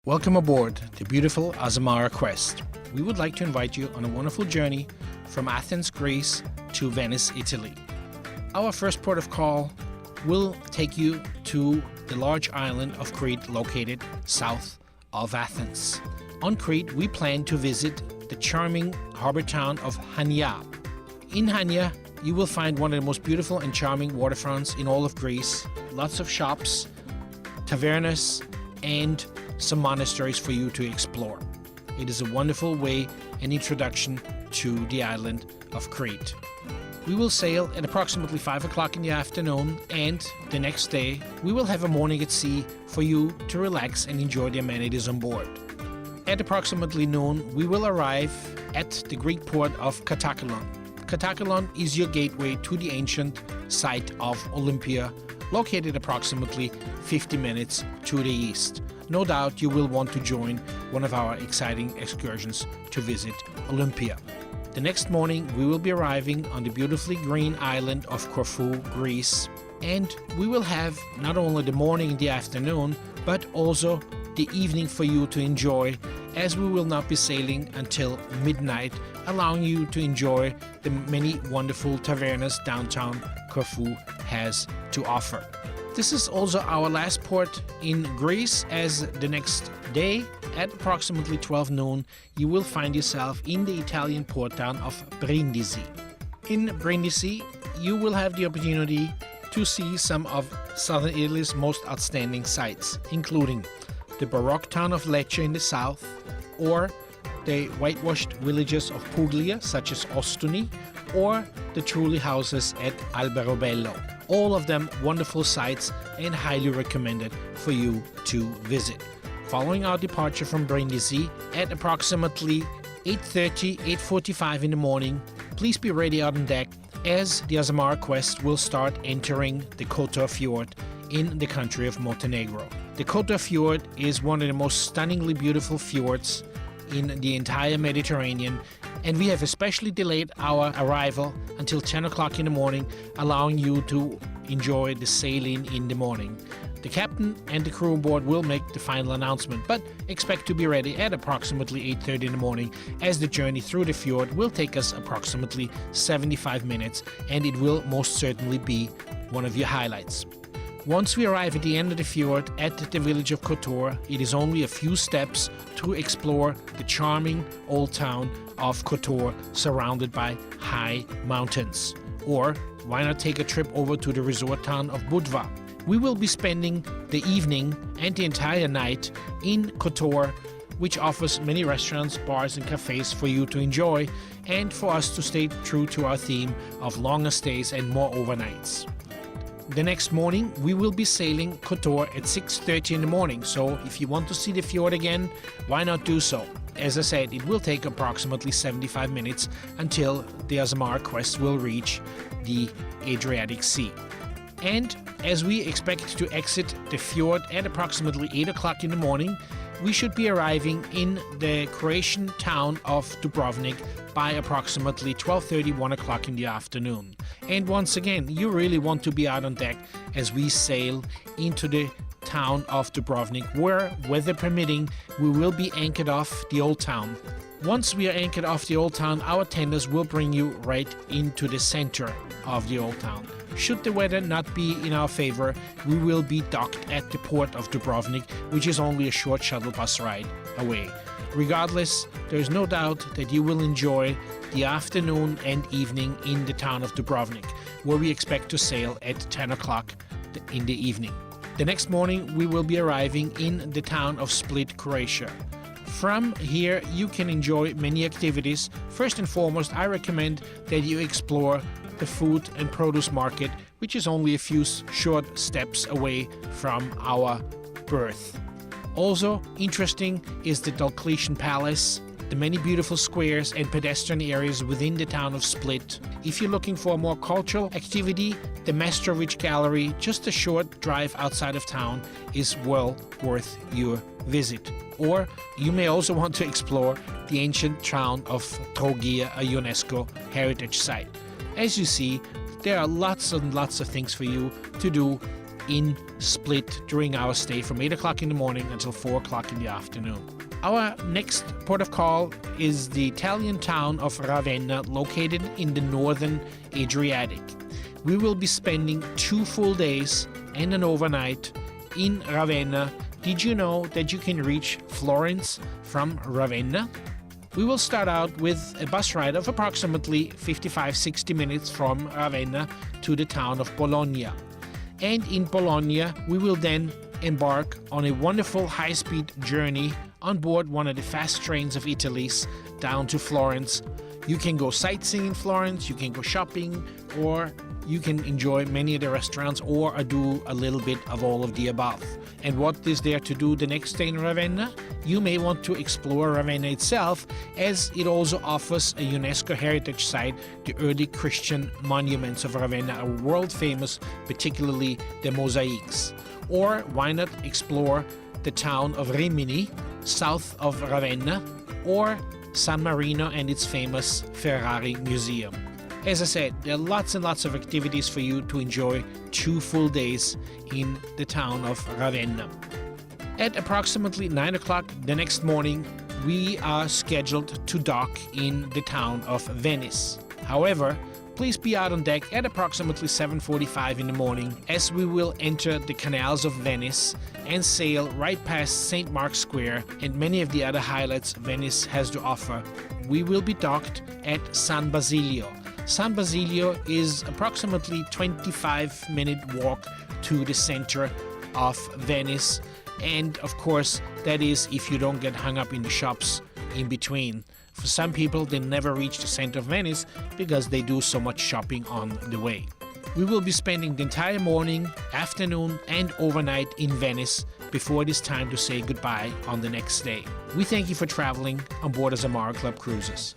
Welcome aboard the beautiful Azamara quest. We would like to invite you on a wonderful journey from Athens, Greece to Venice, Italy. Our first port of call will take you to the large island of Crete located south of Athens. On Crete, we plan to visit the charming harbor town of Hania. In Hania, you will find one of the most beautiful and charming waterfronts in all of Greece. Lots of shops, tavernas, and some monasteries for you to explore. It is a wonderful way and introduction to the island of Crete. We will sail at approximately 5 o'clock in the afternoon, and the next day we will have a morning at sea for you to relax and enjoy the amenities on board. At approximately noon, we will arrive at the Greek port of Katakalon. Katakalon is your gateway to the ancient site of Olympia, located approximately 50 minutes to the east. No doubt you will want to join one of our exciting excursions to visit Olympia. The next morning we will be arriving on the beautifully green island of Corfu, Greece, and we will have not only the morning and the afternoon, but also the evening for you to enjoy, as we will not be sailing until midnight, allowing you to enjoy the many wonderful tavernas downtown Corfu has to offer. This is also our last port in Greece, as the next day at approximately 12 noon you will find yourself in the Italian port town of Brindisi. In Brindisi you will have the opportunity to see some of southern Italy's most outstanding sights, including the Baroque town of Lecce in the south, or the whitewashed villages of Puglia such as Ostuni, or the Trulli houses at Alberobello. All of them wonderful sights and highly recommended for you to visit. Following our departure from Brindisi at approximately 8:45 in the morning, please be ready out on deck, as the Azamara quest will start entering the Kotor Fjord in the country of Montenegro. The Kotor Fjord is one of the most stunningly beautiful fjords in the entire Mediterranean, and we have especially delayed our arrival until 10 o'clock in the morning, allowing you to enjoy the sailing in the morning. The captain and the crew on board will make the final announcement, but expect to be ready at approximately 8:30 in the morning, as the journey through the fjord will take us approximately 75 minutes, and it will most certainly be one of your highlights. Once we arrive at the end of the fjord at the village of Kotor, it is only a few steps to explore the charming old town of Kotor, surrounded by high mountains. Or why not take a trip over to the resort town of Budva? We will be spending the evening and the entire night in Kotor, which offers many restaurants, bars and cafes for you to enjoy, and for us to stay true to our theme of longer stays and more overnights. The next morning we will be sailing Kotor at 6:30 in the morning, so if you want to see the fjord again, why not do so? As I said, it will take approximately 75 minutes until the Azamara quest will reach the Adriatic Sea. And as we expect to exit the fjord at approximately 8 o'clock in the morning, we should be arriving in the Croatian town of Dubrovnik by approximately 12:30, 1 o'clock in the afternoon. And once again, you really want to be out on deck as we sail into the town of Dubrovnik, where, weather permitting, we will be anchored off the old town. Once we are anchored off the old town, our tenders will bring you right into the center of the old town. Should the weather not be in our favor, we will be docked at the port of Dubrovnik, which is only a short shuttle bus ride away. Regardless, there is no doubt that you will enjoy the afternoon and evening in the town of Dubrovnik, where we expect to sail at 10 o'clock in the evening. The next morning we will be arriving in the town of Split, Croatia. From here you can enjoy many activities. First and foremost, I recommend that you explore the food and produce market, which is only a few short steps away from our berth. Also interesting is the Diocletian Palace, the many beautiful squares and pedestrian areas within the town of Split. If you're looking for a more cultural activity, the Mestrovic Gallery, just a short drive outside of town, is well worth your visit. Or you may also want to explore the ancient town of Trogir, a UNESCO heritage site. As you see, there are lots and lots of things for you to do in Split during our stay from 8 o'clock in the morning until 4 o'clock in the afternoon. Our next port of call is the Italian town of Ravenna, located in the northern Adriatic. We will be spending 2 full days and an overnight in Ravenna. Did you know that you can reach Florence from Ravenna? We will start out with a bus ride of approximately 55-60 minutes from Ravenna to the town of Bologna. And in Bologna, we will then embark on a wonderful high-speed journey on board one of the fast trains of Italy's down to Florence. You can go sightseeing in Florence, you can go shopping, or you can enjoy many of the restaurants, or do a little bit of all of the above. And what is there to do the next day in Ravenna? You may want to explore Ravenna itself, as it also offers a UNESCO heritage site, the early Christian monuments of Ravenna are world famous, particularly the mosaics. Or why not explore the town of Rimini, south of Ravenna, or San Marino and its famous Ferrari Museum. As I said, there are lots and lots of activities for you to enjoy 2 full days in the town of Ravenna. At approximately 9 o'clock the next morning, we are scheduled to dock in the town of Venice. However, please be out on deck at approximately 7:45 in the morning, as we will enter the canals of Venice and sail right past St. Mark's Square and many of the other highlights Venice has to offer. We will be docked at San Basilio. San Basilio is approximately 25-minute walk to the center of Venice, and of course that is if you don't get hung up in the shops in between. For some people, they never reach the center of Venice because they do so much shopping on the way. We will be spending the entire morning, afternoon, and overnight in Venice before it is time to say goodbye on the next day. We thank you for traveling on board Azamara Club Cruises.